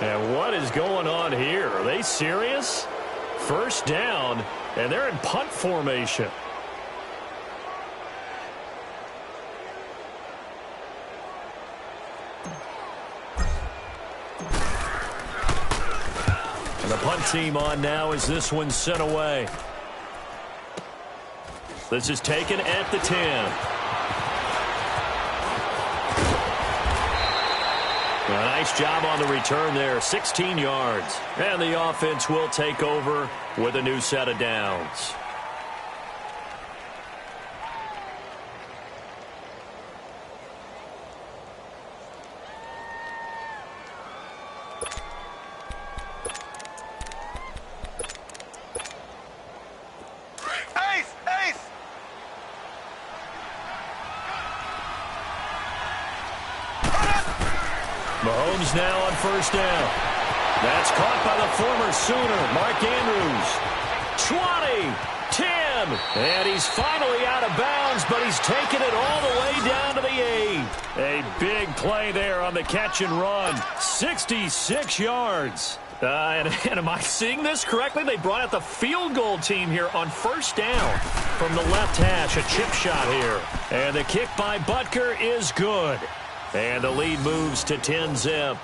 And what is going on here? Are they serious? First down, and they're in punt formation. And the punt team on now as this one's sent away. This is taken at the 10. A nice job on the return there, 16 yards. And the offense will take over with a new set of downs. Mahomes now on first down. That's caught by the former Sooner, Mark Andrews. 20, 10, and he's finally out of bounds, but he's taken it all the way down to the 8. A big play there on the catch and run. 66 yards. And am I seeing this correctly? They brought out the field goal team here on first down from the left hash. A chip shot here. And the kick by Butker is good. And the lead moves to 10-zip.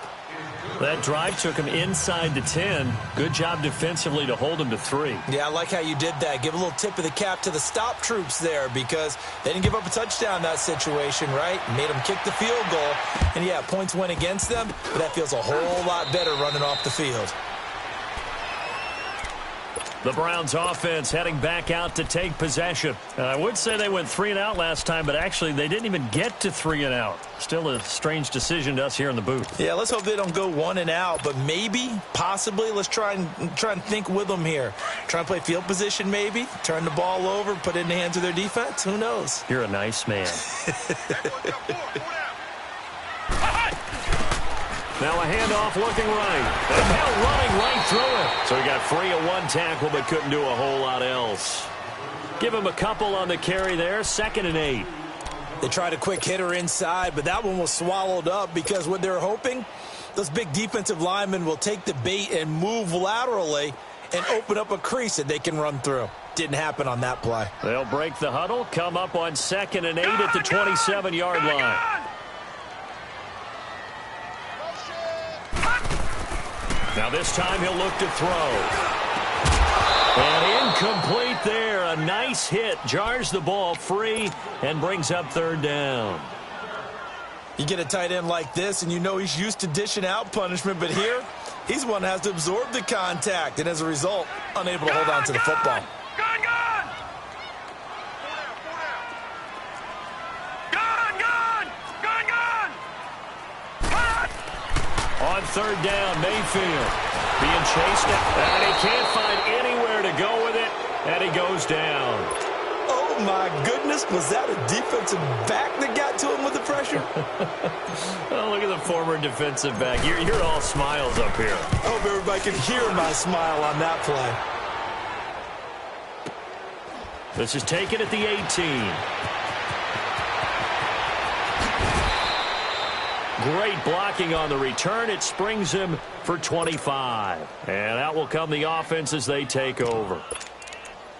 That drive took him inside the 10. Good job defensively to hold him to 3. Yeah, I like how you did that. Give a little tip of the cap to the stop troops there because they didn't give up a touchdown in that situation, right? Made them kick the field goal. And, yeah, points went against them, but that feels a whole lot better running off the field. The Browns offense heading back out to take possession. I would say they went 3 and out last time, but actually they didn't even get to 3 and out. Still a strange decision to us here in the booth. Yeah, let's hope they don't go 1 and out, but maybe, possibly, let's try and think with them here. Try and play field position maybe, turn the ball over, put it in the hands of their defense. Who knows? You're a nice man. Now a handoff looking right. And now running right through it. So he got free of 1 tackle but couldn't do a whole lot else. Give him a couple on the carry there. 2nd and 8. They tried a quick hitter inside, but that one was swallowed up because what they're hoping, those big defensive linemen will take the bait and move laterally and open up a crease that they can run through. Didn't happen on that play. They'll break the huddle, come up on 2nd and 8 at the 27-yard line. Now this time he'll look to throw. And incomplete there. A nice hit. Jars the ball free and brings up 3rd down. You get a tight end like this and you know he's used to dishing out punishment, but here he's one that has to absorb the contact and as a result unable to hold on to the football. On 3rd down, Mayfield being chased, and he can't find anywhere to go with it, and he goes down. Oh, my goodness. Was that a defensive back that got to him with the pressure? Oh, look at the former defensive back. You're all smiles up here. I hope everybody can hear my smile on that play. This is taken at the 18. Great blocking on the return. It springs him for 25. And out will come the offense as they take over.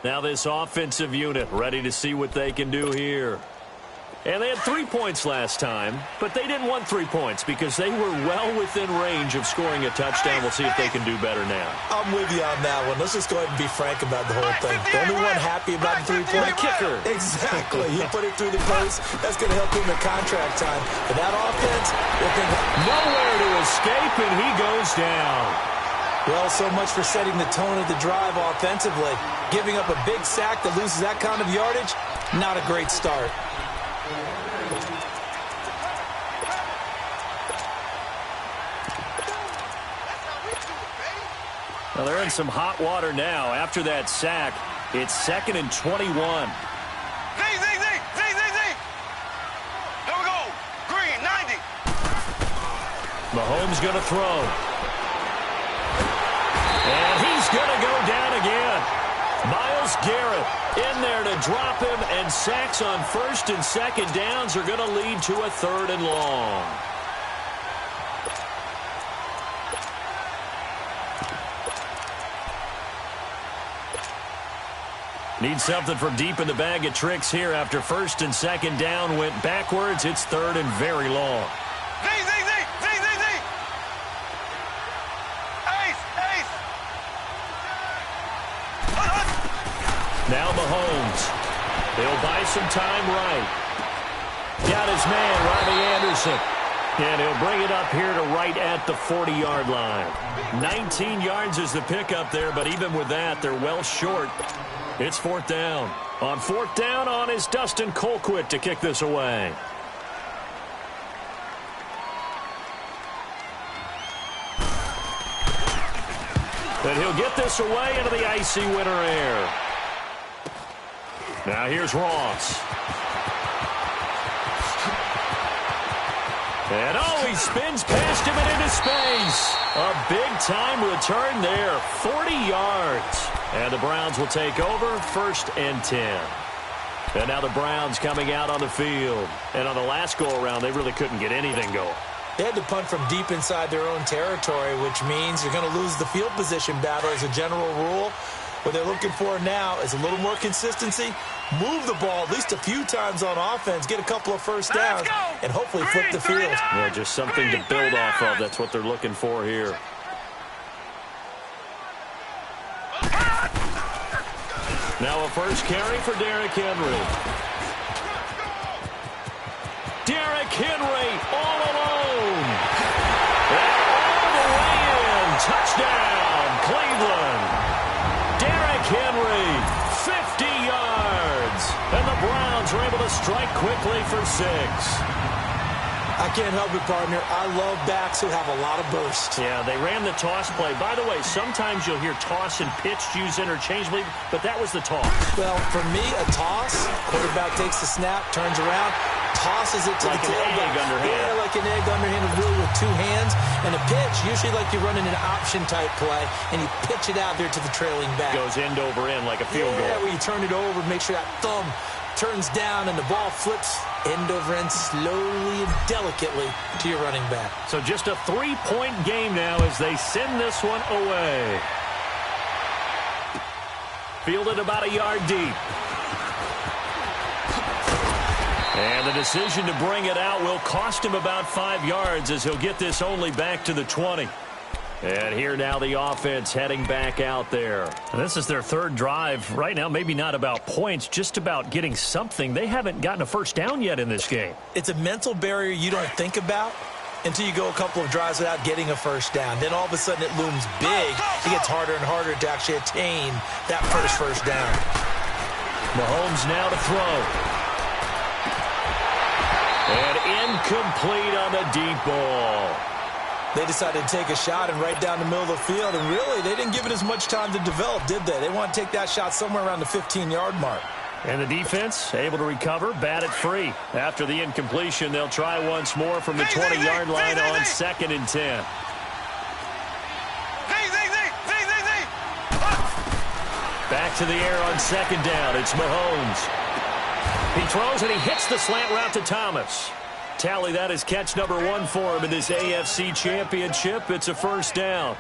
Now this offensive unit ready to see what they can do here. And they had 3 points last time, but they didn't want 3 points because they were well within range of scoring a touchdown. We'll see if they can do better now. I'm with you on that one. Let's just go ahead and be frank about the whole thing. The only one happy about the 3-point kicker. Exactly. He put it through the post. That's going to help him in contract time. But that offense, nowhere to escape, and he goes down. Well, so much for setting the tone of the drive offensively. Giving up a big sack that loses that kind of yardage, not a great start. Well, they're in some hot water now. After that sack, it's 2nd and 21. Z. There we go. Green, 90. Mahomes going to throw. And he's going to go down again. Myles Garrett in there to drop him, and sacks on 1st and 2nd downs are going to lead to a 3rd and long. Need something from deep in the bag of tricks here after first and second down went backwards. It's third and very long. Z. Ace. Now Mahomes. He'll buy some time right. Got his man, Robbie Anderson. And he'll bring it up here to right at the 40-yard line. 19 yards is the pickup there, but even with that, they're well short. It's fourth down. On fourth down on is Dustin Colquitt to kick this away. And he'll get this away into the icy winter air. Now here's Ross. And he spins past him and into space. A big-time return there, 40 yards. And the Browns will take over, first and 10. And now the Browns coming out on the field. And on the last go-around, they really couldn't get anything going. They had to punt from deep inside their own territory, which means you're going to lose the field position battle as a general rule. What they're looking for now is a little more consistency, move the ball at least a few times on offense, get a couple of first downs, and hopefully flip the field. Yeah, just something to build off of. That's what they're looking for here. Now a first carry for Derrick Henry. Derrick Henry all alone. And all the way in. Touchdown, Cleveland. Derrick Henry, 50 yards. And the Browns are able to strike quickly for 6. I can't help it, partner. I love backs who have a lot of burst. Yeah, they ran the toss play. By the way, sometimes you'll hear toss and pitch used interchangeably, but that was the toss. Well, for me, a toss, quarterback takes the snap, turns around, tosses it to like the tailback. Like an egg underhand. Yeah, like an egg underhanded, really with 2 hands. And a pitch, usually like you're running an option-type play, and you pitch it out there to the trailing back. Goes end over end like a field goal. Yeah, where you turn it over, make sure that thumb turns down and the ball flips end over end slowly and delicately to your running back. So just a 3-point game now as they send this one away. Fielded about a yard deep. And the decision to bring it out will cost him about 5 yards as he'll get this only back to the 20. And here now the offense heading back out there. And this is their third drive. Right now, maybe not about points, just about getting something. They haven't gotten a first down yet in this game. It's a mental barrier you don't think about until you go a couple of drives without getting a first down. Then all of a sudden it looms big. It gets harder and harder to actually attain that first down. Mahomes now to throw. And incomplete on the deep ball. They decided to take a shot and right down the middle of the field, and really, they didn't give it as much time to develop, did they? They want to take that shot somewhere around the 15-yard mark. And the defense able to recover, bat it free. After the incompletion, they'll try once more from the 20-yard line on 2nd and 10. Back to the air on 2nd down. It's Mahomes. He throws and he hits the slant route to Thomas. Tally, that is catch number 1 for him in this AFC championship. It's a first down.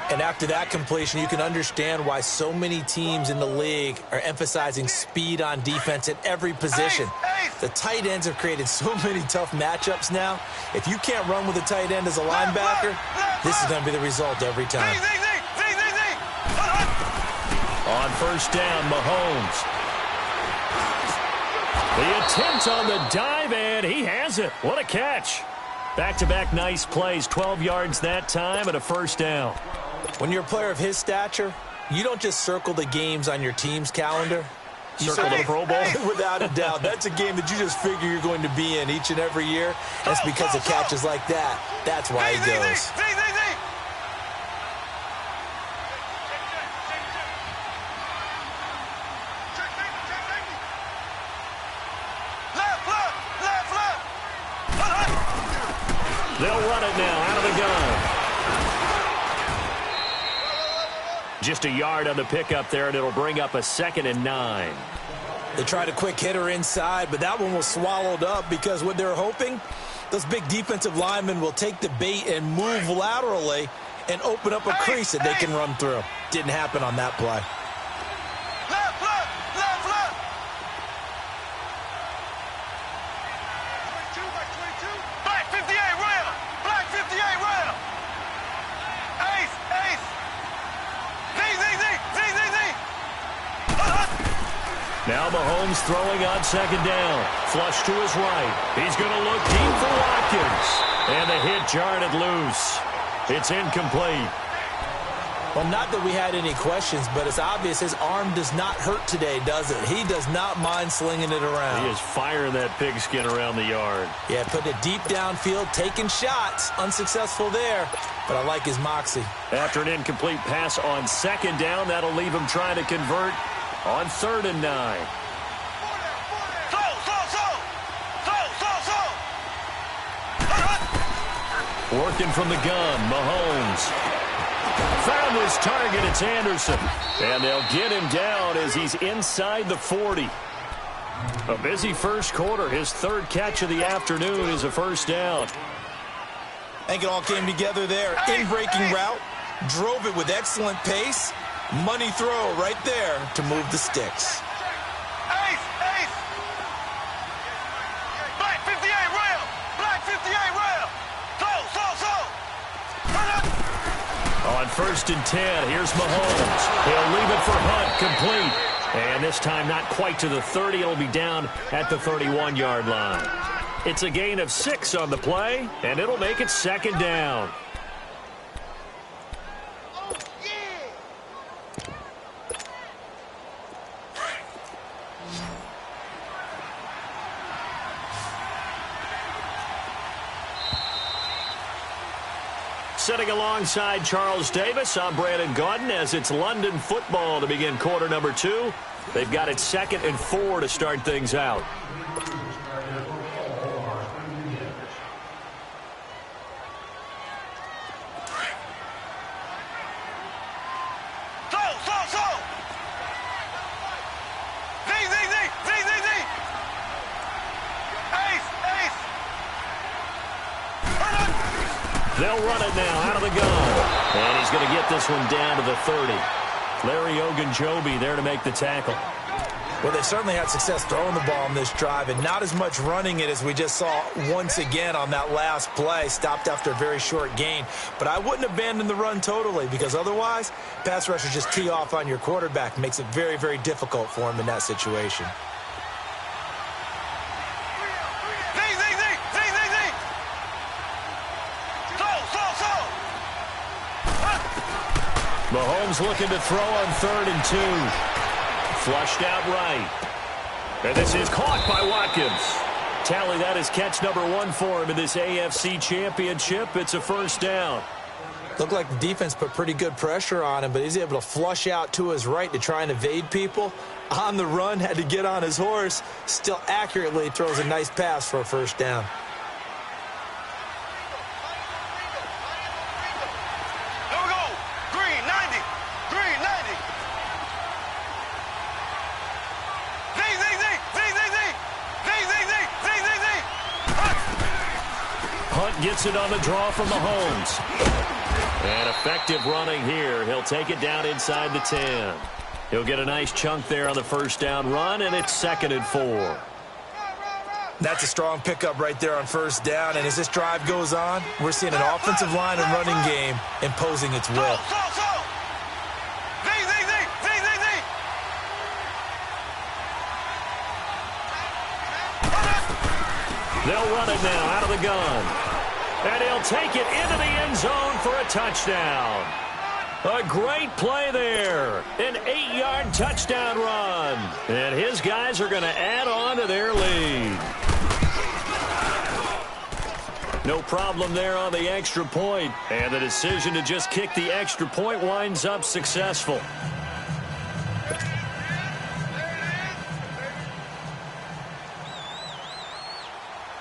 And after that completion, you can understand why so many teams in the league are emphasizing speed on defense at every position. The tight ends have created so many tough matchups now. If you can't run with a tight end as a linebacker, this is going to be the result every time. On first down, Mahomes. The attempt on the dive, and he has it. What a catch. Back-to-back nice plays, 12 yards that time, and a first down. When you're a player of his stature, you don't just circle the games on your team's calendar. You circle the Pro Bowl? Without a doubt. That's a game that you just figure you're going to be in each and every year. That's because of catches like that. That's why he goes. They'll run it now out of the gun. Just a yard on the pickup there, and it'll bring up a 2nd and 9. They tried a quick hitter inside, but that one was swallowed up because what they're hoping, those big defensive linemen will take the bait and move laterally and open up a crease that they can run through. Didn't happen on that play. Now Mahomes throwing on second down. Flush to his right. He's going to look deep for Watkins. And the hit jarred it loose. It's incomplete. Well, not that we had any questions, but it's obvious his arm does not hurt today, does it? He does not mind slinging it around. He is firing that pigskin around the yard. Yeah, putting it deep downfield, taking shots. Unsuccessful there, but I like his moxie. After an incomplete pass on second down, that'll leave him trying to convert on 3rd and 9. Working from the gun, Mahomes. Found his target, it's Anderson. And they'll get him down as he's inside the 40. A busy first quarter. His 3rd catch of the afternoon is a first down. I think it all came together there. In-breaking route, drove it with excellent pace. Money throw right there to move the sticks. Ace! Black 58 rail! Black 58 rail! On 1st and 10, here's Mahomes. He'll leave it for Hunt, complete. And this time not quite to the 30. It'll be down at the 31-yard line. It's a gain of 6 on the play, and it'll make it 2nd down. Sitting alongside Charles Davis, I'm Brandon Gaudin as it's London football to begin quarter number 2. They've got it 2nd and 4 to start things out. They'll run it now out of the gun. And he's going to get this one down to the 30. Larry Ogunjobi there to make the tackle. Well, they certainly had success throwing the ball on this drive and not as much running it as we just saw once again on that last play. Stopped after a very short gain. But I wouldn't abandon the run totally because otherwise, pass rushers just tee off on your quarterback. Makes it very, very difficult for him in that situation. Mahomes looking to throw on 3rd and 2. Flushed out right. And this is caught by Watkins. Tally, that is catch number 1 for him in this AFC championship. It's a first down. Looked like the defense put pretty good pressure on him, but he's able to flush out to his right to try and evade people. On the run, had to get on his horse. Still accurately throws a nice pass for a first down. Gets it on the draw from Mahomes. And effective running here. He'll take it down inside the 10. He'll get a nice chunk there on the first down run, and it's 2nd and 4. That's a strong pickup right there on first down, and as this drive goes on, we're seeing an offensive line and running game imposing its will. They'll run it now out of the gun. And he'll take it into the end zone for a touchdown. A great play there. An 8-yard touchdown run. And his guys are going to add on to their lead. No problem there on the extra point. And the decision to just kick the extra point winds up successful.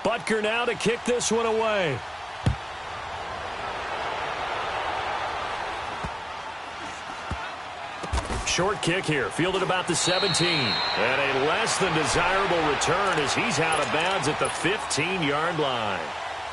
Butker now to kick this one away. Short kick here, fielded about the 17. And a less than desirable return as he's out of bounds at the 15-yard line.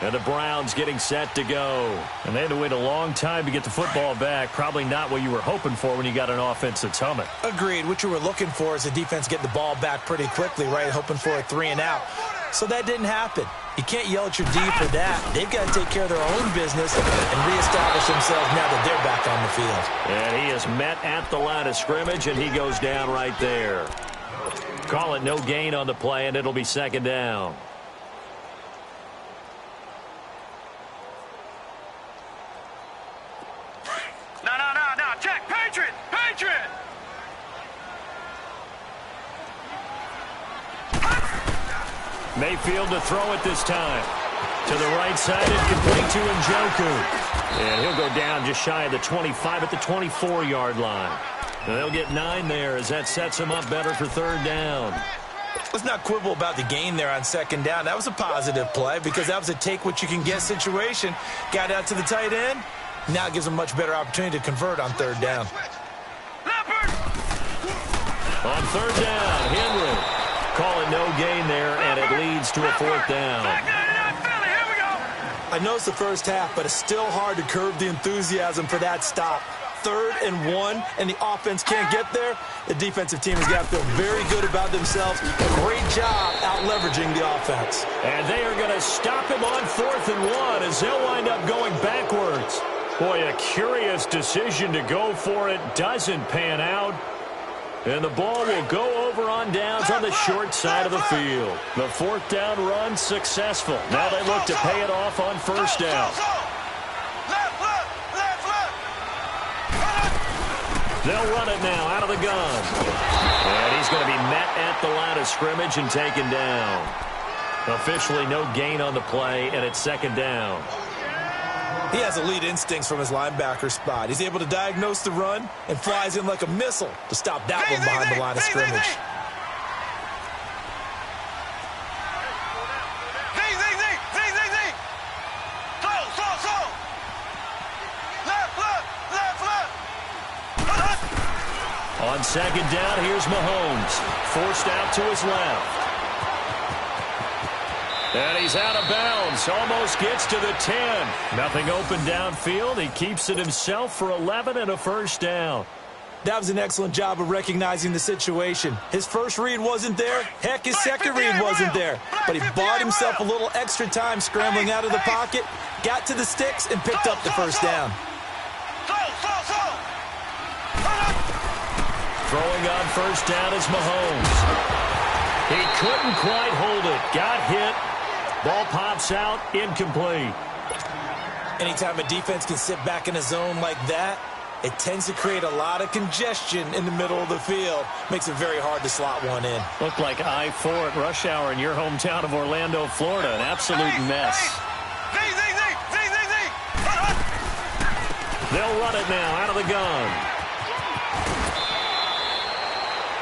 And the Browns getting set to go. And they had to wait a long time to get the football back. Probably not what you were hoping for when you got an offense that's humming. Agreed. What you were looking for is the defense get the ball back pretty quickly, right? Hoping for a 3 and out. So that didn't happen. You can't yell at your D for that. They've got to take care of their own business and reestablish themselves now that they're back on the field. And he is met at the line of scrimmage, and he goes down right there. Call it no gain on the play, and it'll be second down. No. Check. Patriot. Mayfield to throw it this time. To the right side and complete to Njoku. And he'll go down just shy of the 25 at the 24-yard line. And they'll get 9 there as that sets them up better for third down. Let's not quibble about the gain there on second down. That was a positive play because that was a take-what-you-can-get situation. Got out to the tight end. Now it gives them a much better opportunity to convert on third down. On third down, Henry. Call it no gain there, and it leads to a fourth down. I know it's the first half, but it's still hard to curb the enthusiasm for that stop. 3rd and 1, and the offense can't get there. The defensive team has got to feel very good about themselves. Great job out-leveraging the offense. And they are going to stop him on 4th and 1 as they'll wind up going backwards. Boy, a curious decision to go for it. Doesn't pan out. And the ball will go over on downs on the short side of the field. The 4th down run successful. Now they look to pay it off on first down. They'll run it now out of the gun. And he's going to be met at the line of scrimmage and taken down. Officially no gain on the play, and it's second down. He has elite instincts from his linebacker spot. He's able to diagnose the run and flies in like a missile to stop that one behind the line of scrimmage. On second down, here's Mahomes. Forced out to his left. And he's out of bounds. Almost gets to the 10. Nothing open downfield. He keeps it himself for 11 and a first down. That was an excellent job of recognizing the situation. His first read wasn't there. Heck, his second read wasn't there. But he bought himself a little extra time scrambling out of the pocket, got to the sticks, and picked up the first down. Throwing on first down is Mahomes. He couldn't quite hold it. Got hit. Ball pops out. Incomplete. Anytime a defense can sit back in a zone like that, it tends to create a lot of congestion in the middle of the field. Makes it very hard to slot one in. Looked like I-4 at rush hour in your hometown of Orlando, Florida. An absolute mess. They'll run it now out of the gun.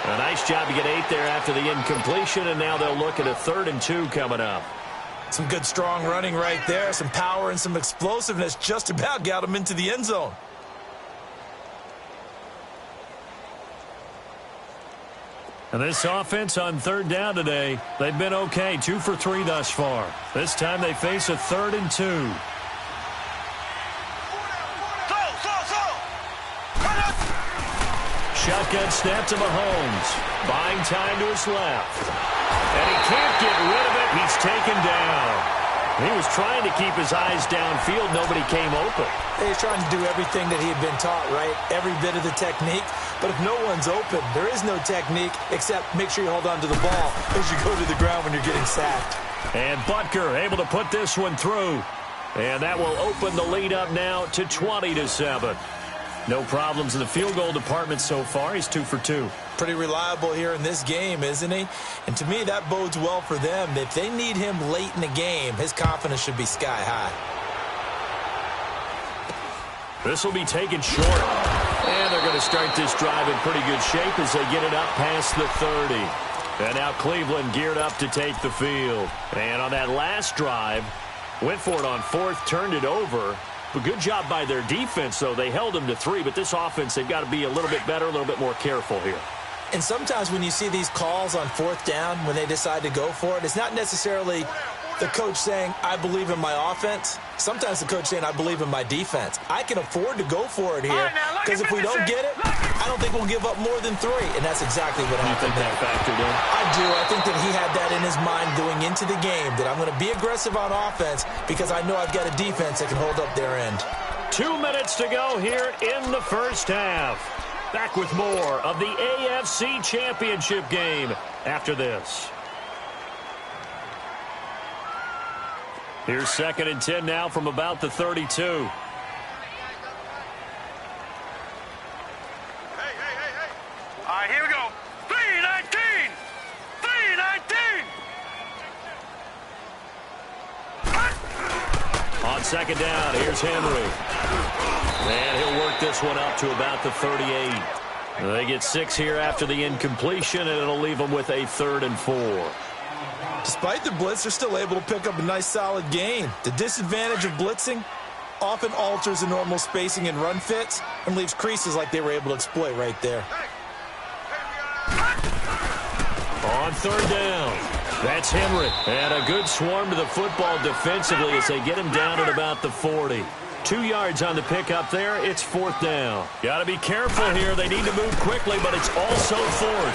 A nice job to get 8 there after the incompletion, and now they'll look at a 3rd and 2 coming up. Some good strong running right there. Some power and some explosiveness just about got him into the end zone. And this offense on 3rd down today, they've been okay. 2 for 3 thus far. This time they face a 3rd and 2. Shotgun snap to Mahomes. Buying time to his left. And he can't get rid of it. He's taken down. He was trying to keep his eyes downfield. Nobody came open. He's trying to do everything that he had been taught, right? Every bit of the technique. But if no one's open, there is no technique except make sure you hold on to the ball as you go to the ground when you're getting sacked. And Butker able to put this one through. And that will open the lead up now to 20-7. No problems in the field goal department so far. He's 2 for 2. Pretty reliable here in this game, isn't he? And to me, that bodes well for them. If they need him late in the game, his confidence should be sky high. This will be taken short. And they're going to start this drive in pretty good shape as they get it up past the 30. And now Cleveland geared up to take the field. And on that last drive, went for it on 4th, turned it over. But good job by their defense, though. They held them to 3, but this offense, they've got to be a little bit better, a little bit more careful here. And sometimes when you see these calls on 4th down, when they decide to go for it, it's not necessarily the coach saying, I believe in my offense. Sometimes the coach saying, I believe in my defense. I can afford to go for it here because if we don't get it, I don't think we'll give up more than 3. And that's exactly what happened. You think that factored in? I do. I think that he had that in his mind going into the game, that I'm going to be aggressive on offense because I know I've got a defense that can hold up their end. 2 minutes to go here in the first half. Back with more of the AFC Championship game after this. Here's 2nd and 10 now from about the 32. All right, here we go. 3-19. 3-19. On 2nd down, here's Henry. And he'll work this one up to about the 38. They get 6 here after the incompletion, and it'll leave them with a 3rd and 4. Despite the blitz, they're still able to pick up a nice, solid gain. The disadvantage of blitzing often alters the normal spacing and run fits and leaves creases like they were able to exploit right there. On 3rd down, that's Henry. And a good swarm to the football defensively as they get him down at about the 40. 2 yards on the pickup there. It's 4th down. Got to be careful here. They need to move quickly, but it's also 4th.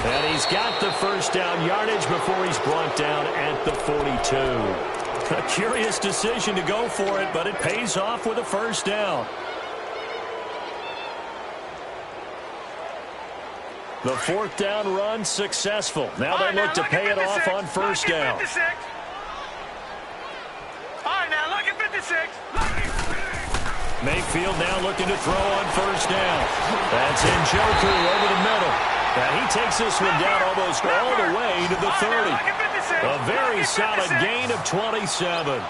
And he's got the 1st down yardage before he's brought down at the 42. A curious decision to go for it, but it pays off with a 1st down. The 4th down run successful. Now they look to pay it off on 1st down. All right, now look at 56. Mayfield now looking to throw on 1st down. That's Njoku over the middle. Now he takes this one down almost all the way to the 30. A very solid gain of 27.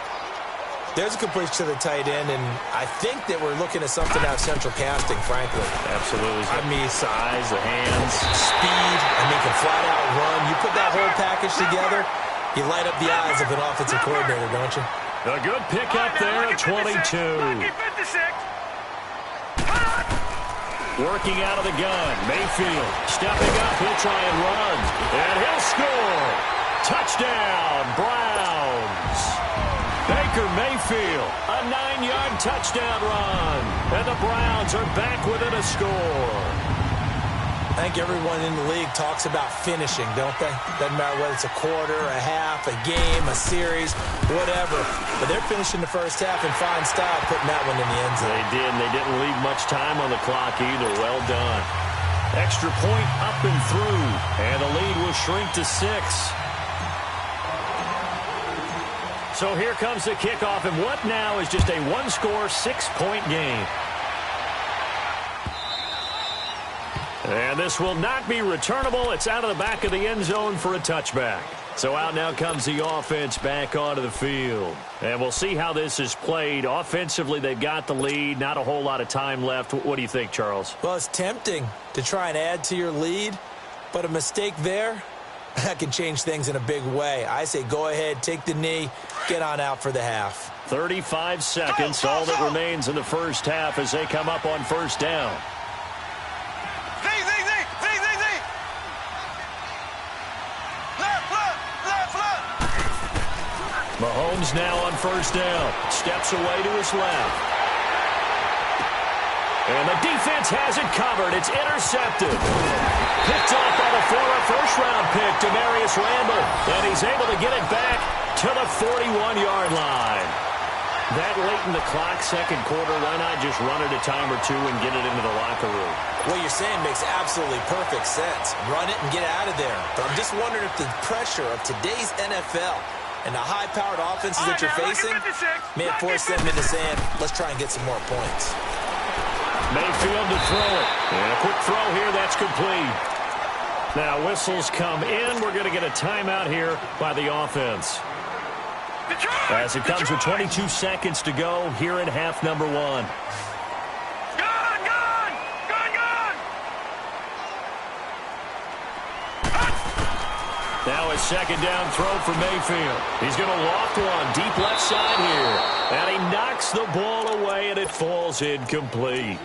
There's a completion to the tight end, and I think that we're looking at something out of central casting, frankly. Absolutely. I mean, size, the hands, speed. I mean, can flat out run. You put that whole package together, you light up the eyes of an offensive coordinator, don't you? A good pickup there at 22. Working out of the gun. Mayfield stepping up. He'll try and run. And he'll score. Touchdown, Browns. Baker Mayfield, a 9-yard touchdown run. And the Browns are back within a score. I think everyone in the league talks about finishing, don't they? Doesn't matter whether it's a quarter, a half, a game, a series, whatever. But they're finishing the first half in fine style, putting that one in the end zone. They did, and they didn't leave much time on the clock either. Well done. Extra point up and through, and the lead will shrink to 6. So here comes the kickoff, and what now is just a one-score, 6-point game. And this will not be returnable. It's out of the back of the end zone for a touchback. So out now comes the offense back onto the field. And we'll see how this is played. Offensively, they've got the lead. Not a whole lot of time left. What do you think, Charles? Well, it's tempting to try and add to your lead, but a mistake there, that can change things in a big way. I say go ahead, take the knee, get on out for the half. 35 seconds, all that remains in the first half as they come up on 1st down. Mahomes now on 1st down. Steps away to his left. And the defense has it covered. It's intercepted. Picked off by the former first-round pick, Demarius Randall. And he's able to get it back to the 41-yard line. That late in the clock, 2nd quarter, why not just run it a time or two and get it into the locker room? What you're saying makes absolutely perfect sense. Run it and get out of there. But I'm just wondering if the pressure of today's NFL and the high-powered offenses that you're facing may have forced them into saying, let's try and get some more points. Mayfield to throw it. And a quick throw here, that's complete. Now whistles come in. We're going to get a timeout here by the offense. As it comes with 22 seconds to go here in half number 1. Now a 2nd down throw for Mayfield. He's going to loft one deep left side here. And he knocks the ball away, and it falls incomplete.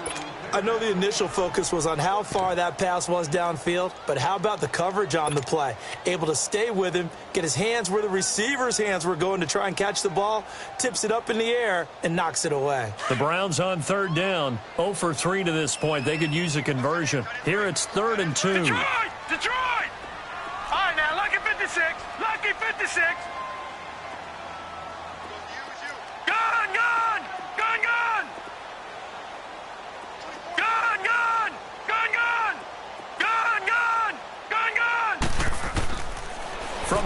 I know the initial focus was on how far that pass was downfield, but how about the coverage on the play? Able to stay with him, get his hands where the receiver's hands were going to try and catch the ball, tips it up in the air, and knocks it away. The Browns on 3rd down, 0 for 3 to this point. They could use a conversion. Here it's 3rd and 2. Detroit! All right, now, lucky 56. Lucky 56. Gun! Gun! Gun! Gun! Gun! Gun! Gun! Gun! Gun! Gun! Gun! Gun!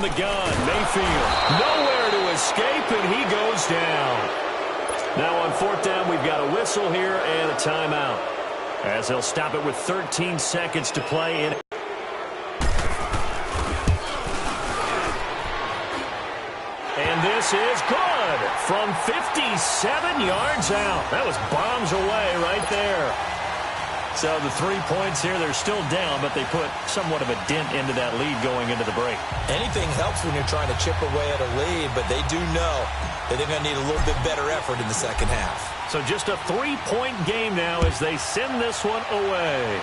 from the gun. Mayfield nowhere to escape, and he goes down. Now on fourth down, we've got a whistle here and a timeout, as they'll stop it with 13 seconds to play in. And this is good from 57 yards out. That was bombs away right there. So the 3 points here, they're still down, but they put somewhat of a dent into that lead going into the break. Anything helps when you're trying to chip away at a lead, but they do know that they're going to need a little bit better effort in the second half. So just a 3-point game now as they send this one away.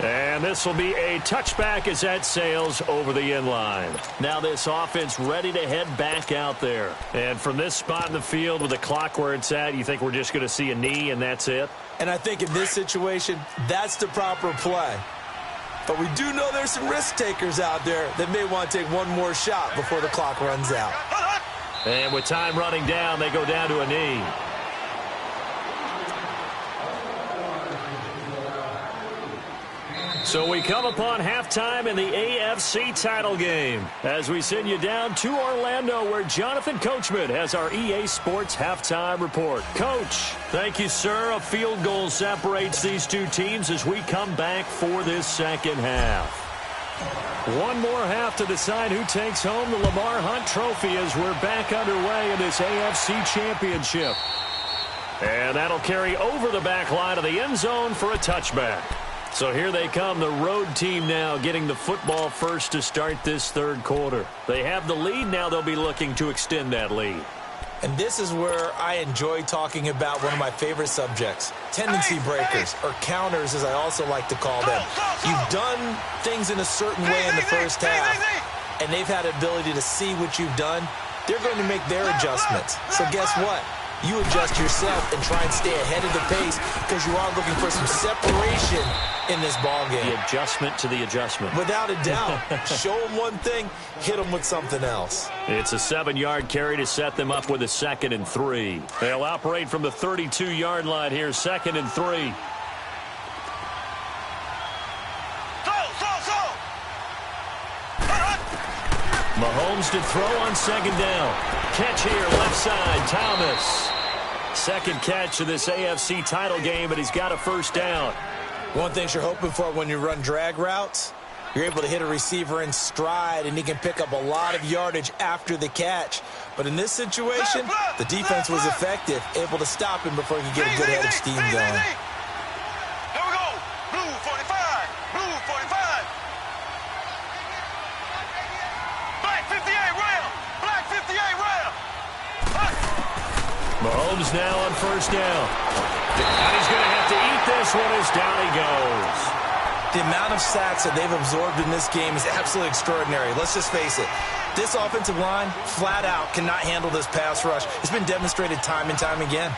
And this will be a touchback as that sails over the end line. Now this offense ready to head back out there. And from this spot in the field with the clock where it's at, you think we're just going to see a knee and that's it? And I think in this situation, that's the proper play. But we do know there's some risk takers out there that may want to take one more shot before the clock runs out. And with time running down, they go down to a knee. So we come upon halftime in the AFC title game as we send you down to Orlando where Jonathan Coachman has our EA Sports halftime report. Coach, thank you, sir. A field goal separates these two teams as we come back for this second half. One more half to decide who takes home the Lamar Hunt Trophy as we're back underway in this AFC Championship. And that'll carry over the back line of the end zone for a touchback. So here they come, the road team now getting the football first to start this third quarter. They have the lead. Now they'll be looking to extend that lead. And this is where I enjoy talking about one of my favorite subjects, tendency breakers, or counters as I also like to call them. You've done things in a certain way in the first half, and they've had the ability to see what you've done. They're going to make their adjustments. So guess what? You adjust yourself and try and stay ahead of the pace because you are looking for some separation in this ball game. The adjustment to the adjustment. Without a doubt. Show them one thing, hit them with something else. It's a 7-yard carry to set them up with a 2nd and 3. They'll operate from the 32-yard line here, 2nd and 3. Mahomes to throw on 2nd down. Catch here, left side, Thomas. Second catch of this AFC title game, and he's got a first down. One thing you're hoping for when you run drag routes, you're able to hit a receiver in stride, and he can pick up a lot of yardage after the catch. But in this situation, the defense was effective, able to stop him before he could get a good head of steam going. Here we go. Blue 45. Blue 45. Black 58 rail. Black 58 rail. Mahomes now on first down. And he's going to have to eat this one as down he goes. The amount of sacks that they've absorbed in this game is absolutely extraordinary. Let's just face it. This offensive line, flat out, cannot handle this pass rush. It's been demonstrated time and time again.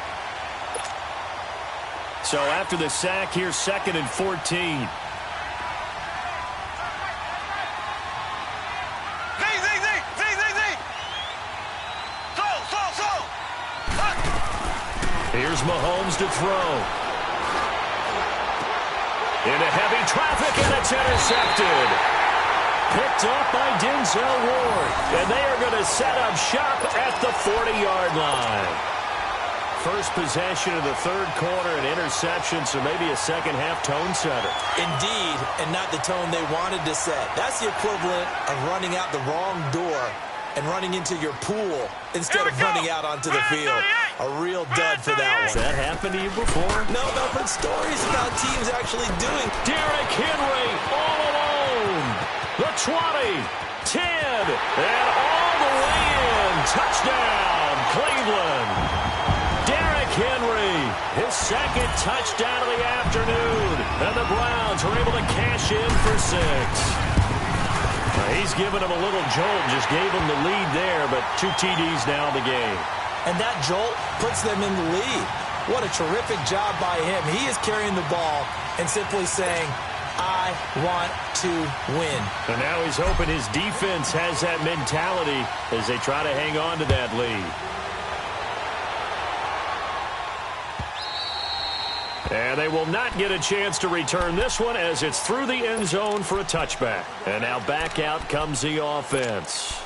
So after the sack, here's 2nd and 14. Here's Mahomes to throw. Into heavy traffic, and it's intercepted. Picked up by Denzel Ward. And they are going to set up shop at the 40-yard line. First possession of the third quarter, an interception, so maybe a second-half tone setter. Indeed, and not the tone they wanted to set. That's the equivalent of running out the wrong door and running into your pool instead of running out onto the field. A real dud for that one. Has that happened to you before? No, but stories about teams actually doing. Derrick Henry all alone. The 20, 10, and all the way in. Touchdown, Cleveland. Derrick Henry, his second touchdown of the afternoon. And the Browns are able to cash in for 6. He's given him a little jolt, just gave him the lead there, but 2 TDs now in the game. And that jolt puts them in the lead. What a terrific job by him. He is carrying the ball and simply saying, I want to win. And now he's hoping his defense has that mentality as they try to hang on to that lead. And they will not get a chance to return this one as it's through the end zone for a touchback. And now back out comes the offense.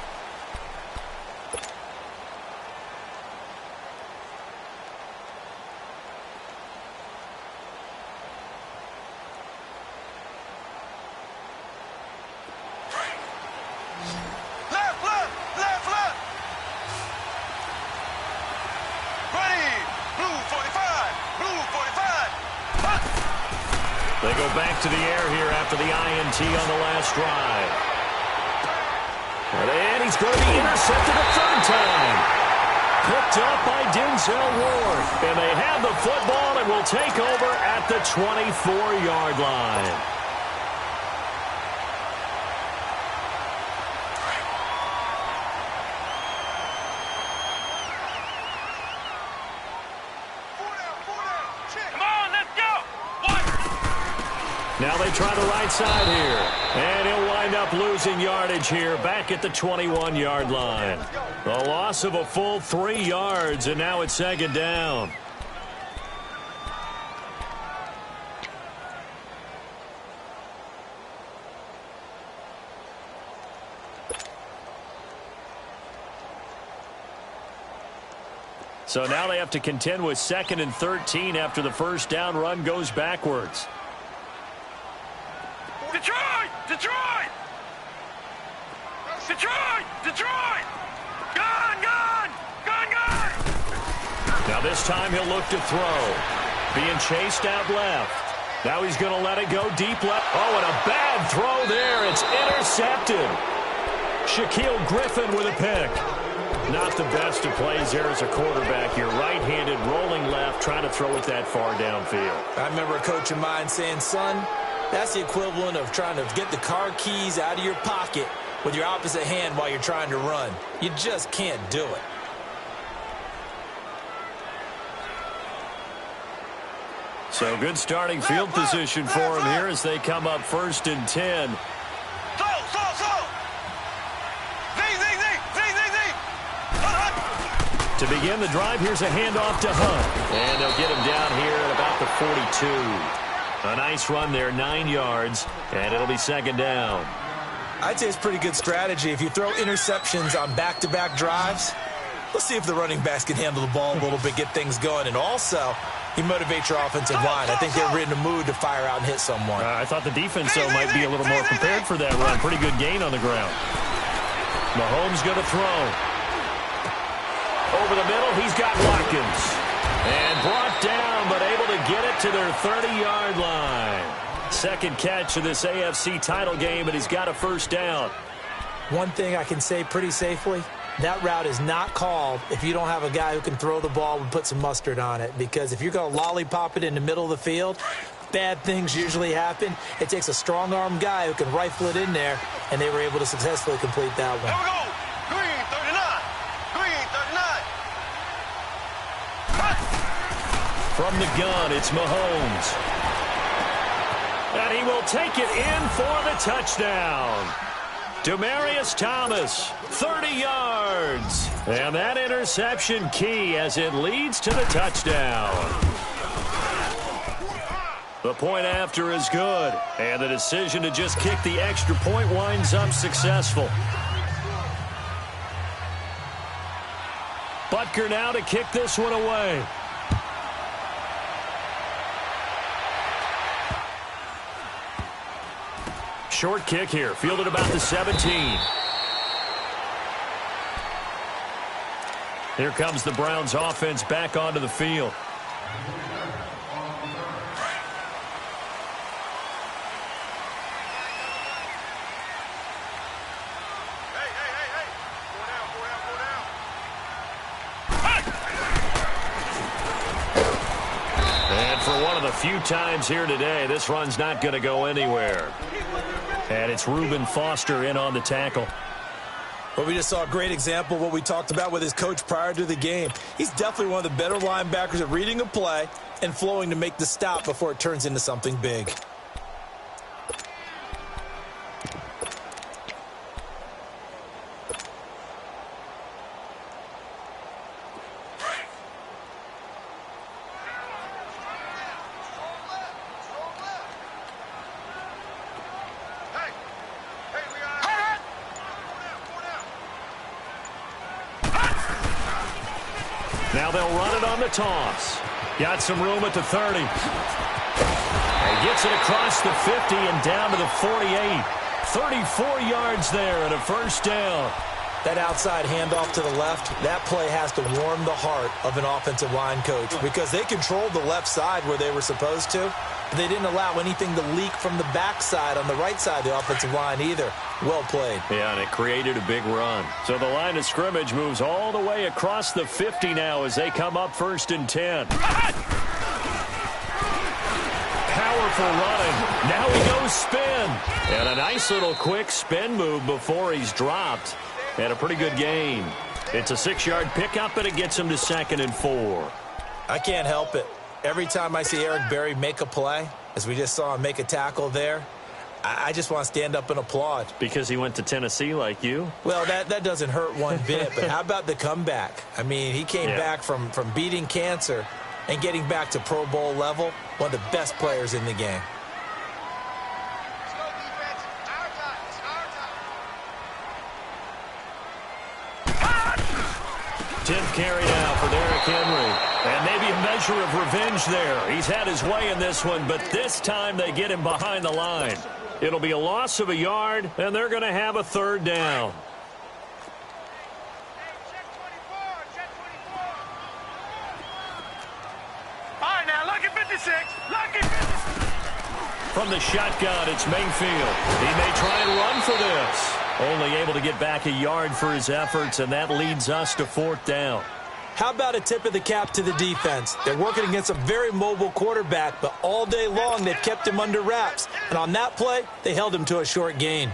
They go back to the air here after the INT on the last drive. And he's going to be intercepted a third time. Picked up by Denzel Ward. And they have the football and will take over at the 24-yard line. Now they try the right side here. And he'll wind up losing yardage here back at the 21-yard line. The loss of a full 3 yards, and now it's second down. So now they have to contend with 2nd and 13 after the first down run goes backwards. Detroit! Detroit! Detroit! Detroit! Gone! Gone! Gone! Gone! Now this time he'll look to throw. Being chased out left. Now he's going to let it go deep left. Oh, and a bad throw there. It's intercepted. Shaquille Griffin with a pick. Not the best of plays there as a quarterback. You're right-handed, rolling left, trying to throw it that far downfield. I remember a coach of mine saying, son, that's the equivalent of trying to get the car keys out of your pocket with your opposite hand while you're trying to run. You just can't do it. So good starting field position for him here as they come up 1st and 10. To begin the drive, here's a handoff to Hunt. And they'll get him down here at about the 42. A nice run there, 9 yards, and it'll be second down. I'd say it's pretty good strategy. If you throw interceptions on back-to-back drives, let's see if the running backs can handle the ball a little bit, get things going. And also, you motivate your offensive line. I think they're in the mood to fire out and hit someone. I thought the defense, though, might be a little more prepared for that run. Pretty good gain on the ground. Mahomes going to throw. Over the middle, he's got Watkins. And brought down, but able to get it to their 30-yard line. Second catch of this AFC title game, and he's got a first down. One thing I can say pretty safely, that route is not called if you don't have a guy who can throw the ball and put some mustard on it. Because if you're going to lollipop it in the middle of the field, bad things usually happen. It takes a strong-arm guy who can rifle it in there, and they were able to successfully complete that one. Here we go. Green 39. Green 39. From the gun, it's Mahomes. And he will take it in for the touchdown. Demaryius Thomas, 30 yards. And that interception key as it leads to the touchdown. The point after is good. And the decision to just kick the extra point winds up successful. Butker now to kick this one away. Short kick here, fielded about the 17. Here comes the Browns offense back onto the field. And for one of the few times here today, this run's not going to go anywhere. And it's Reuben Foster in on the tackle. Well, we just saw a great example of what we talked about with his coach prior to the game. He's definitely one of the better linebackers at reading a play and flowing to make the stop before it turns into something big. Now they'll run it on the toss. Got some room at the 30. And gets it across the 50 and down to the 48. 34 yards there and a first down. That outside handoff to the left, that play has to warm the heart of an offensive line coach because they controlled the left side where they were supposed to. But they didn't allow anything to leak from the backside on the right side of the offensive line either. Well played. Yeah, and it created a big run. So the line of scrimmage moves all the way across the 50 now as they come up 1st and 10. Powerful running. Now he goes spin. And a nice little quick spin move before he's dropped. And a pretty good gain. It's a 6-yard pickup, and it gets him to 2nd and 4. I can't help it. Every time I see Eric Berry make a play, as we just saw him make a tackle there, I just want to stand up and applaud. Because he went to Tennessee like you? Well, that doesn't hurt one bit, but how about the comeback? I mean, he came back from beating cancer and getting back to Pro Bowl level, one of the best players in the game. 10th carry now for Derrick Henry. And maybe a measure of revenge there. He's had his way in this one, but this time they get him behind the line. It'll be a loss of a yard, and they're going to have a 3rd down. All right, now, lucky 56. Lucky 56. From the shotgun, it's Mayfield. He may try and run for this. Only able to get back a yard for his efforts, and that leads us to 4th down. How about a tip of the cap to the defense? They're working against a very mobile quarterback, but all day long they've kept him under wraps. And on that play, they held him to a short gain.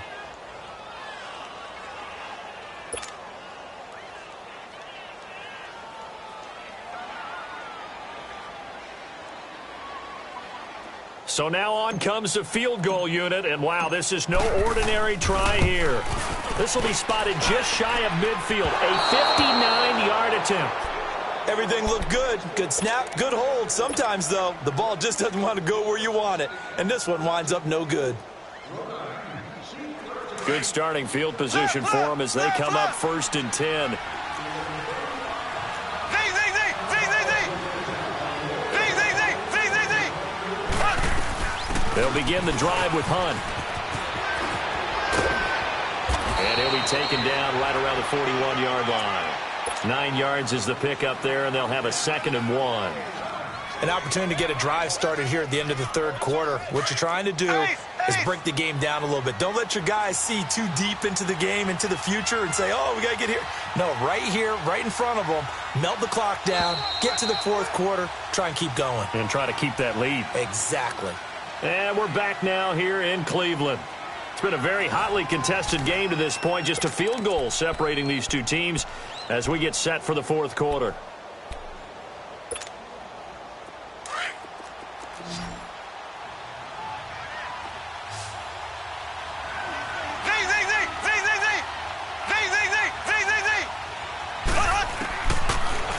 So now on comes the field goal unit, and wow, this is no ordinary try here. This will be spotted just shy of midfield, a 59-yard attempt. Everything looked good. Good snap, good hold. Sometimes, though, the ball just doesn't want to go where you want it, and this one winds up no good. Good starting field position for them as they come up 1st and 10. They'll begin the drive with Hunt. And he'll be taken down right around the 41-yard line. 9 yards is the pickup there, and they'll have a 2nd and 1. An opportunity to get a drive started here at the end of the 3rd quarter. What you're trying to do is break the game down a little bit. Don't let your guys see too deep into the game, into the future, and say, oh, we got to get here. No, right here, right in front of them, melt the clock down, get to the 4th quarter, try and keep going. And try to keep that lead. Exactly. And we're back now here in Cleveland. It's been a very hotly contested game to this point. Just a field goal separating these two teams as we get set for the 4th quarter.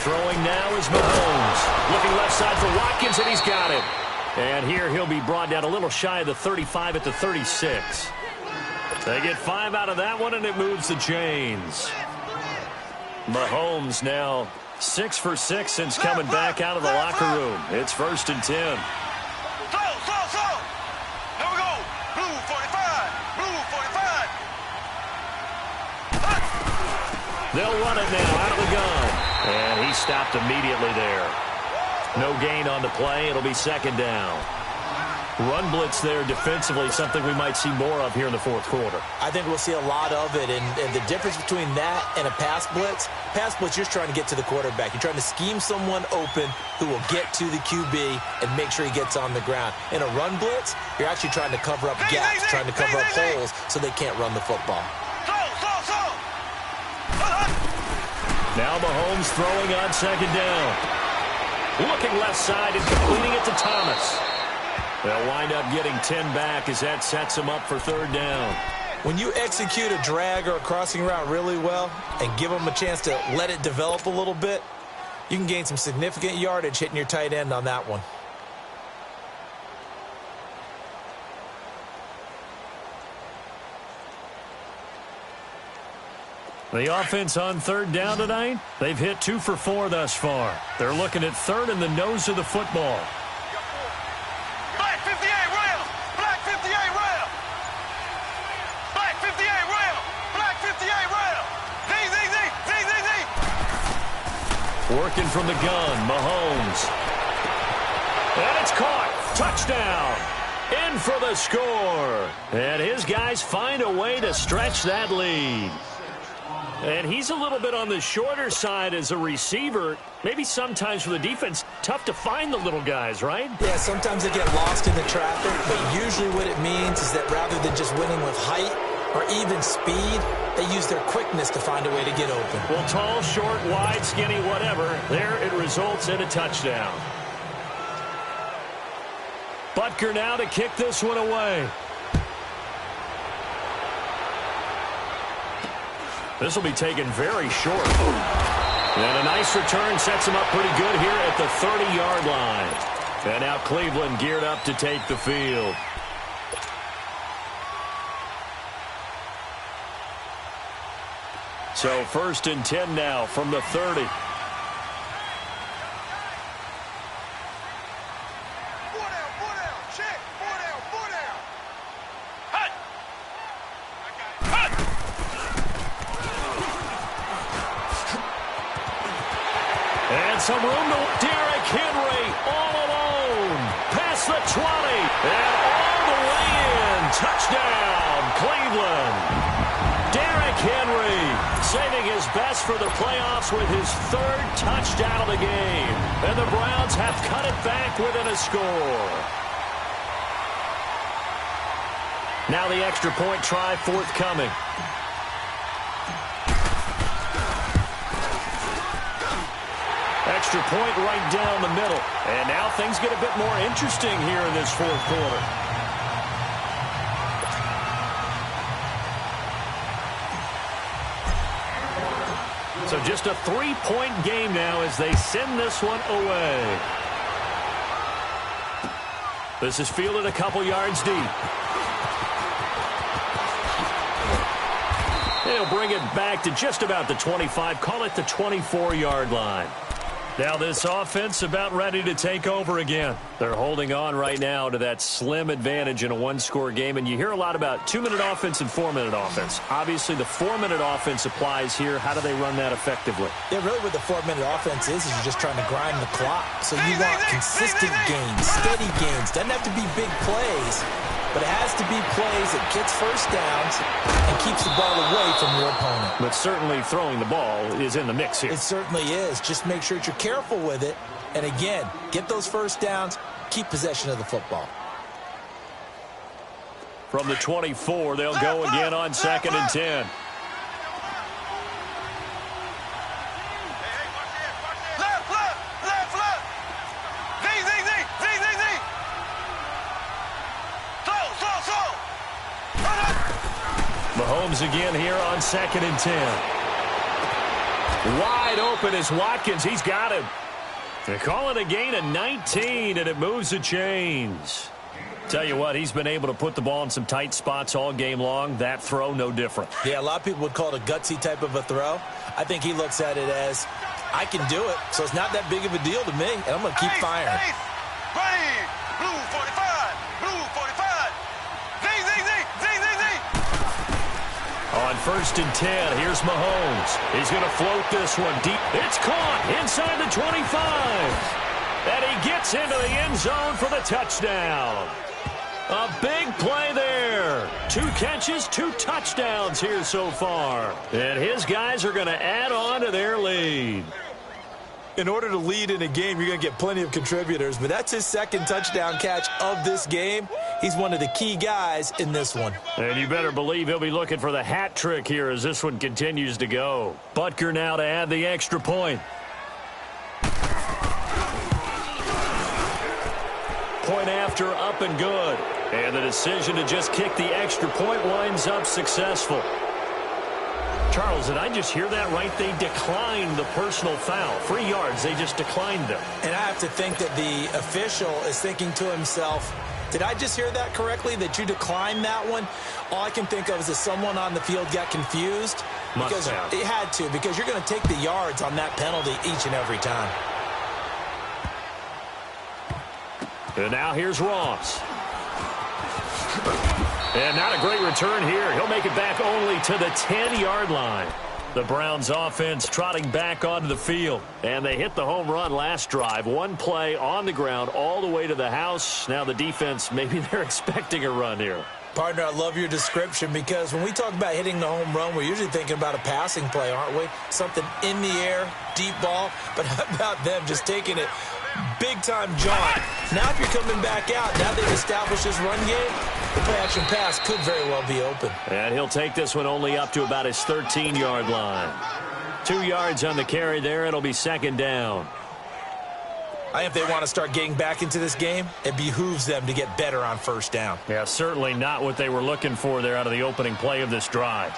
Throwing now is Mahomes. Looking left side for Watkins, and he's got it. And here he'll be brought down a little shy of the 35 at the 36. They get 5 out of that one, and it moves the chains. Mahomes now 6 for 6 since coming back out of the locker room. It's 1st and 10. Slow. Here we go. Blue 45. Blue 45. They'll run it now out of the gun. And he stopped immediately there. No gain on the play. It'll be 2nd down. Run blitz there defensively, something we might see more of here in the 4th quarter. I think we'll see a lot of it, and the difference between that and a pass blitz, you're just trying to get to the quarterback. You're trying to scheme someone open who will get to the QB and make sure he gets on the ground. In a run blitz, you're actually trying to cover up gaps, trying to cover up holes so they can't run the football. Now Mahomes throwing on 2nd down. Looking left side and completing it to Thomas. They'll wind up getting 10 back as that sets them up for 3rd down. When you execute a drag or a crossing route really well and give them a chance to let it develop a little bit, you can gain some significant yardage hitting your tight end on that one. The offense on third down tonight, they've hit 2 for 4 thus far. They're looking at third in the nose of the football. Black 58 rail. Black 58 rail. Black 58 rail. Black 58 rail. Z. Working from the gun, Mahomes. And it's caught. Touchdown. In for the score. And his guys find a way to stretch that lead. And he's a little bit on the shorter side as a receiver. Maybe sometimes for the defense, tough to find the little guys, right? Yeah, sometimes they get lost in the traffic, but usually what it means is that rather than just winning with height or even speed, they use their quickness to find a way to get open. Well, tall, short, wide, skinny, whatever, there it results in a touchdown. Butker now to kick this one away. This will be taken very short. And a nice return sets him up pretty good here at the 30-yard line. And now Cleveland geared up to take the field. So 1st and 10 now from the 30. Some room to Derrick Henry all alone. Past the 20. And all the way in. Touchdown, Cleveland. Derrick Henry saving his best for the playoffs with his 3rd touchdown of the game. And the Browns have cut it back within a score. Now the extra point try forthcoming. Extra point right down the middle. And now things get a bit more interesting here in this 4th quarter. So just a 3-point game now as they send this one away. This is fielded a couple yards deep. They'll bring it back to just about the 25, call it the 24-yard line. Now this offense about ready to take over again. They're holding on right now to that slim advantage in a 1-score game. And you hear a lot about 2-minute offense and 4-minute offense. Obviously, the 4-minute offense applies here. How do they run that effectively? Yeah, really what the 4-minute offense is you're just trying to grind the clock. So you want consistent gains, steady gains. Doesn't have to be big plays, but it has to be plays that gets first downs and keeps the ball away from your opponent. But certainly throwing the ball is in the mix here. It certainly is. Just make sure that you're careful with it. And again, get those first downs, keep possession of the football. From the 24, they'll go again on 2nd and 10. Mahomes again here on 2nd and 10. Wide open is Watkins. He's got him. They call it a gain of 19, and it moves the chains. Tell you what, he's been able to put the ball in some tight spots all game long. That throw, no different. Yeah, a lot of people would call it a gutsy type of a throw. I think he looks at it as, I can do it, so it's not that big of a deal to me, and I'm going to keep firing. Green, blue 45, blue 45. On 1st and 10, here's Mahomes. He's going to float this one deep. It's caught inside the 25. And he gets into the end zone for the touchdown. A big play there. 2 catches, 2 touchdowns here so far. And his guys are going to add on to their lead. In order to lead in a game, you're going to get plenty of contributors, but that's his 2nd touchdown catch of this game. He's one of the key guys in this one. And you better believe he'll be looking for the hat trick here as this one continues to go. Butker now to add the extra point. Point after, up and good. And the decision to just kick the extra point winds up successful. Charles, did I just hear that right? They declined the personal foul. 3 yards, they just declined them. And I have to think that the official is thinking to himself, did I just hear that correctly, that you declined that one? All I can think of is that someone on the field got confused Because it had to, because you're going to take the yards on that penalty each and every time. And now here's Ross. And not a great return here. He'll make it back only to the 10-yard line. The Browns offense trotting back onto the field. And they hit the home run last drive. One play on the ground all the way to the house. Now the defense, maybe they're expecting a run here. Partner, I love your description because when we talk about hitting the home run, we're usually thinking about a passing play, aren't we? Something in the air, deep ball. But how about them just taking it big-time jaunt? Now if you're coming back out, now they've established this run game, the play-action pass could very well be open. And he'll take this one only up to about his 13-yard line. 2 yards on the carry there. It'll be second down. I think if they want to start getting back into this game, it behooves them to get better on first down. Yeah, certainly not what they were looking for there out of the opening play of this drive.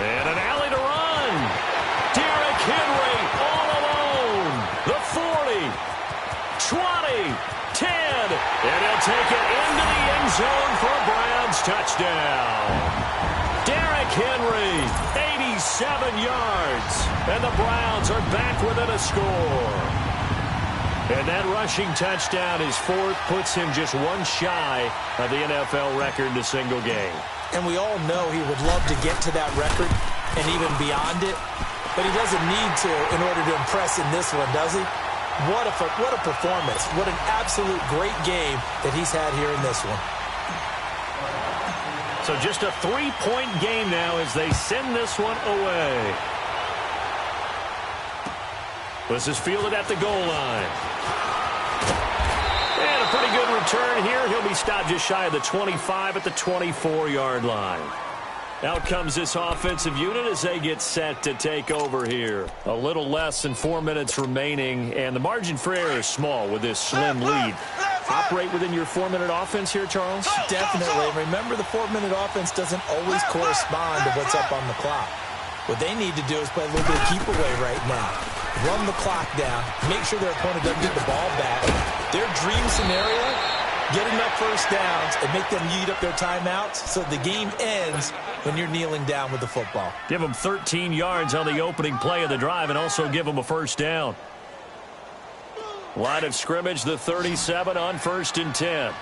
And an alley to run. Derrick Henry all alone. The 40, 20, 10. And he'll take it into the end zone for a Browns touchdown. Derrick Henry, 87 yards. And the Browns are back within a score. And that rushing touchdown, his fourth, puts him just one shy of the NFL record in a single game. And we all know he would love to get to that record and even beyond it. But he doesn't need to in order to impress in this one, does he? What a performance. What an absolute great game that he's had here in this one. So just a 3-point game now as they send this one away. This is fielded at the goal line. And a pretty good return here. He'll be stopped just shy of the 25 at the 24-yard line. Out comes this offensive unit as they get set to take over here. A little less than 4 minutes remaining, and the margin for error is small with this slim lead. Operate within your 4-minute offense here, Charles? Definitely. Remember, the 4-minute offense doesn't always correspond to what's up on the clock. What they need to do is play a little bit of keep away right now. Run the clock down. Make sure their opponent doesn't get the ball back. Their dream scenario, get enough first downs and make them eat up their timeouts so the game ends when you're kneeling down with the football. Give them 13 yards on the opening play of the drive and also give them a first down. Line of scrimmage, the 37 on 1st and 10.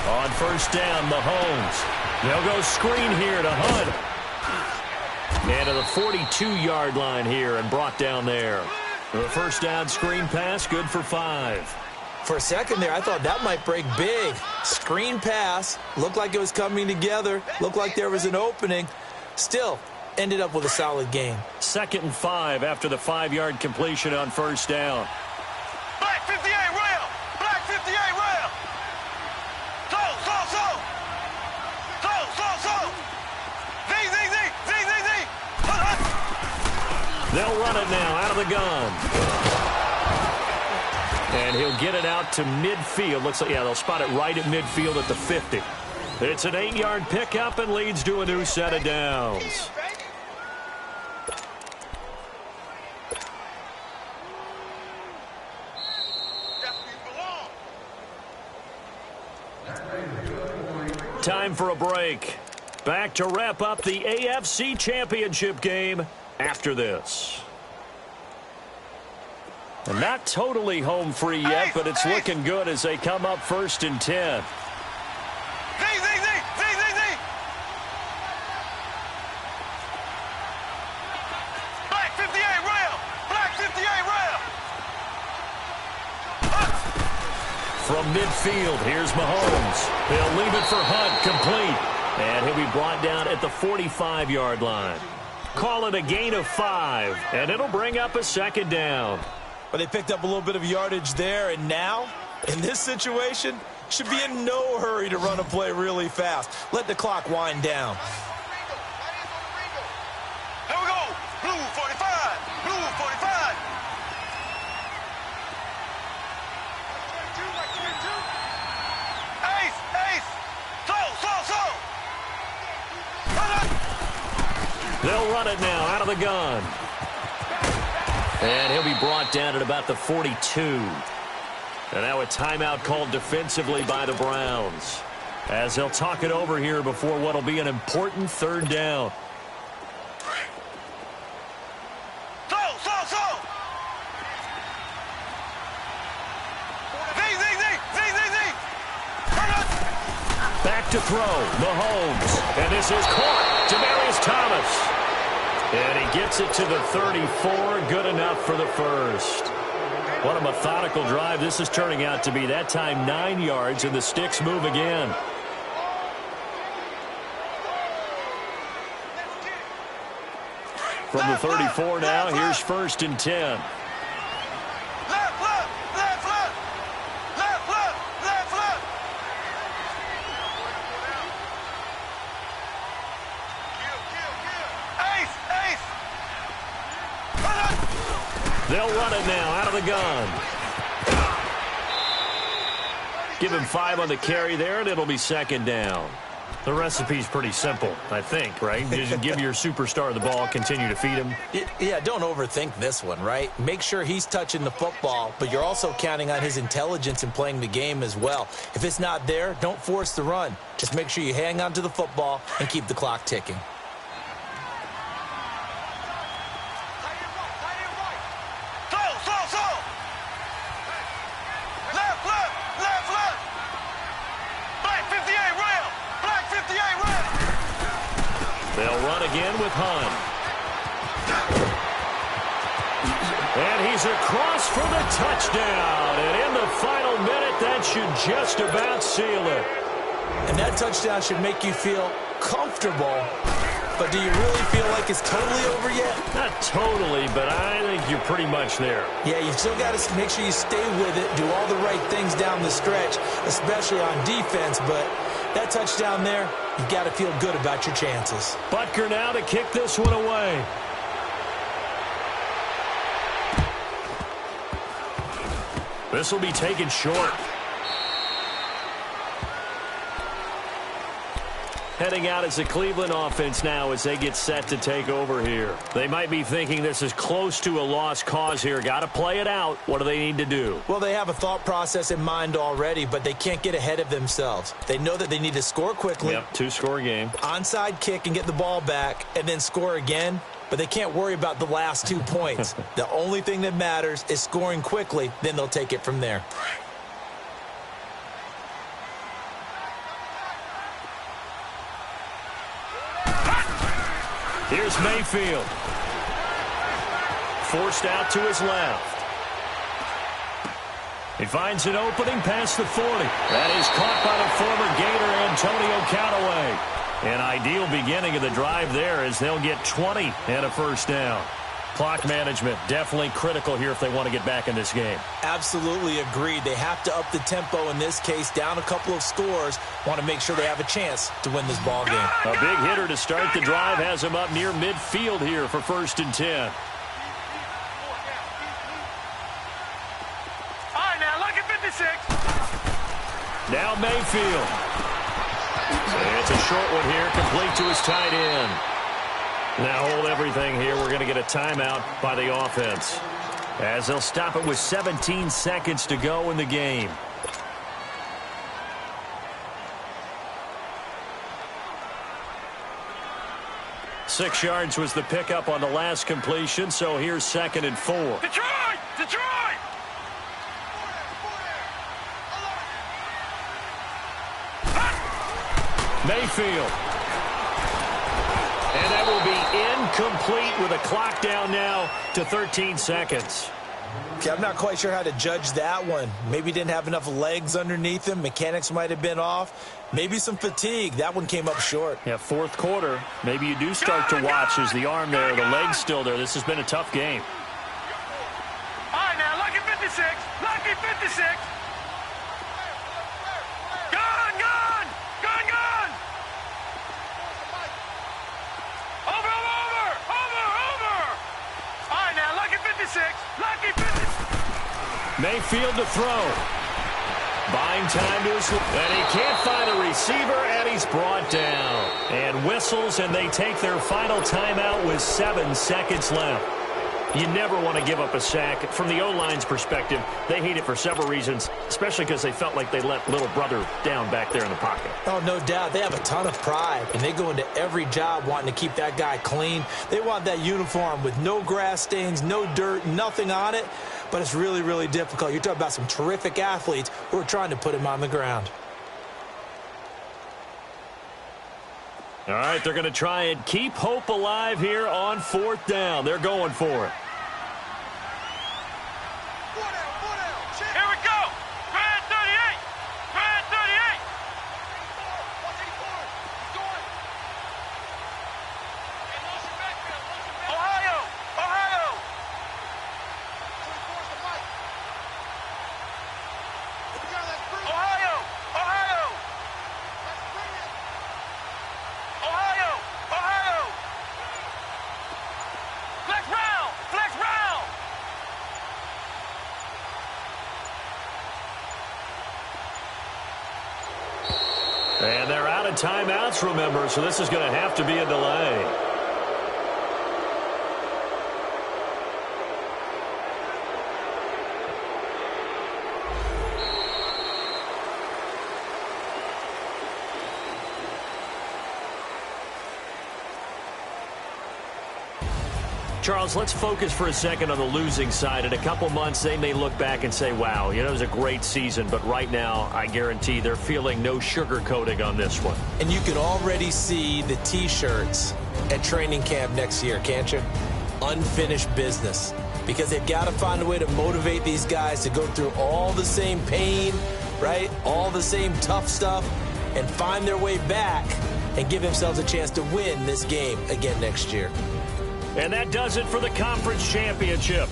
On first down, Mahomes. They'll go screen here to Hunt. And to the 42-yard line here and brought down there. The first down screen pass, good for 5. For a second there, I thought that might break big. Screen pass, looked like it was coming together, looked like there was an opening. Still, ended up with a solid game. 2nd and 5 after the 5-yard completion on first down. Black 58 rail! Black 58 rail! So! Z! They'll run it now out of the gun. And he'll get it out to midfield. Looks like, yeah, they'll spot it right at midfield at the 50. It's an 8-yard pickup and leads to a new set of downs. Time for a break. Back to wrap up the AFC Championship game after this. And not totally home free yet, but it's looking good as they come up 1st and 10. Black 58 rail! Black 58 rail! From midfield, here's Mahomes. He'll leave it for Hunt, complete. And he'll be brought down at the 45-yard line. Call it a gain of 5, and it'll bring up a 2nd down. But they picked up a little bit of yardage there, and now, in this situation, should be in no hurry to run a play really fast. Let the clock wind down. Here we go. Blue 45. Blue 45. Ace. So. They'll run it now out of the gun. And he'll be brought down at about the 42. And now a timeout called defensively by the Browns, as they'll talk it over here before what will be an important third down. Back to throw, Mahomes. And this is caught. Demaryius Thomas. And he gets it to the 34. Good enough for the first. What a methodical drive this is turning out to be. That time 9 yards, and the sticks move again. From the 34 now, here's 1st and 10. They'll run it now out of the gun. Give him 5 on the carry there, and it'll be 2nd down. The recipe's pretty simple, I think, right? You just give your superstar the ball, continue to feed him. Yeah, don't overthink this one, right? Make sure he's touching the football, but you're also counting on his intelligence in playing the game as well. If it's not there, don't force the run. Just make sure you hang on to the football and keep the clock ticking. They'll run again with Hunt. And he's across for the touchdown. And in the final minute, that should just about seal it. And that touchdown should make you feel comfortable. But do you really feel like it's totally over yet? Not totally, but I think you're pretty much there. Yeah, you still got to make sure you stay with it, do all the right things down the stretch, especially on defense. But that touchdown there, you've got to feel good about your chances. Butker now to kick this one away. This will be taken short. Heading out as the Cleveland offense now as they get set to take over here. They might be thinking this is close to a lost cause here. Got to play it out. What do they need to do? Well, they have a thought process in mind already, but they can't get ahead of themselves. They know that they need to score quickly. Yep, 2-score game. Onside kick and get the ball back and then score again. But they can't worry about the last 2 points. The only thing that matters is scoring quickly. Then they'll take it from there. Here's Mayfield. Forced out to his left. He finds an opening past the 40. That is caught by the former Gator, Antonio Callaway. An ideal beginning of the drive there as they'll get 20 and a first down. Clock management definitely critical here if they want to get back in this game. Absolutely agreed. They have to up the tempo in this case, down a couple of scores. Want to make sure they have a chance to win this ball game. A big hitter to start the drive has him up near midfield here for 1st and 10. All right, now, look at 56. Now Mayfield. It's a short one here, complete to his tight end. Now hold everything here. We're going to get a timeout by the offense, as they'll stop it with 17 seconds to go in the game. Six yards was the pickup on the last completion, so here's 2nd and 4. Detroit! Detroit! Mayfield. And that will be incomplete with a clock down now to 13 seconds. Okay, I'm not quite sure how to judge that one. Maybe didn't have enough legs underneath him. Mechanics might have been off. Maybe some fatigue. That one came up short. Yeah, 4th quarter. Maybe you do start to watch as the arm there, the leg's still there. This has been a tough game. All right, now, lucky 56. Lucky 56. Gun, gun! Gun, gun! Over, over, over, over! All right, now, lucky 56. Lucky 56. Mayfield to throw. Buying time to his... And he can't find a receiver, and he's brought down. And whistles, and they take their final timeout with 7 seconds left. You never want to give up a sack. From the O-line's perspective, they hate it for several reasons, especially because they felt like they let little brother down back there in the pocket. Oh, no doubt. They have a ton of pride, and they go into every job wanting to keep that guy clean. They want that uniform with no grass stains, no dirt, nothing on it, but it's really, really difficult. You're talking about some terrific athletes who are trying to put him on the ground. All right, they're going to try and keep hope alive here on 4th down. They're going for it. Here we go. Grand 38. Grand 38. Ohio. Ohio. Ohio. Ohio. Ohio. Ohio. Flex round. Flex round. And they're out of timeouts, remember, so this is going to have to be a delay. Charles, let's focus for a second on the losing side. In a couple months, they may look back and say, wow, you know, it was a great season. But right now, I guarantee they're feeling no sugarcoating on this one. And you can already see the T-shirts at training camp next year, can't you? Unfinished business. Because they've got to find a way to motivate these guys to go through all the same pain, right? All the same tough stuff, and find their way back and give themselves a chance to win this game again next year. And that does it for the conference championship.